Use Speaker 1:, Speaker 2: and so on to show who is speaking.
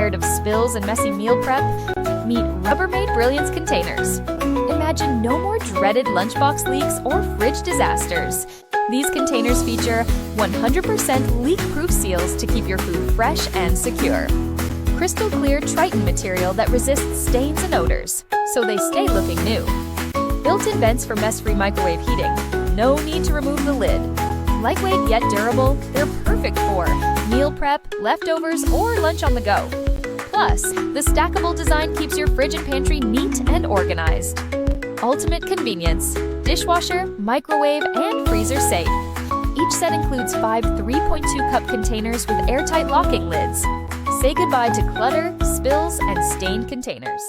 Speaker 1: Tired of spills and messy meal prep? Meet Rubbermaid Brilliance containers. Imagine no more dreaded lunchbox leaks or fridge disasters. These containers feature 100% leak-proof seals to keep your food fresh and secure. Crystal clear Tritan material that resists stains and odors, so they stay looking new. Built-in vents for mess-free microwave heating. No need to remove the lid. Lightweight yet durable, they're perfect for meal prep, leftovers, or lunch on the go. Plus, the stackable design keeps your fridge and pantry neat and organized. Ultimate convenience, dishwasher, microwave, and freezer safe. Each set includes 5 3.2-cup containers with airtight locking lids. Say goodbye to clutter, spills, and stained containers.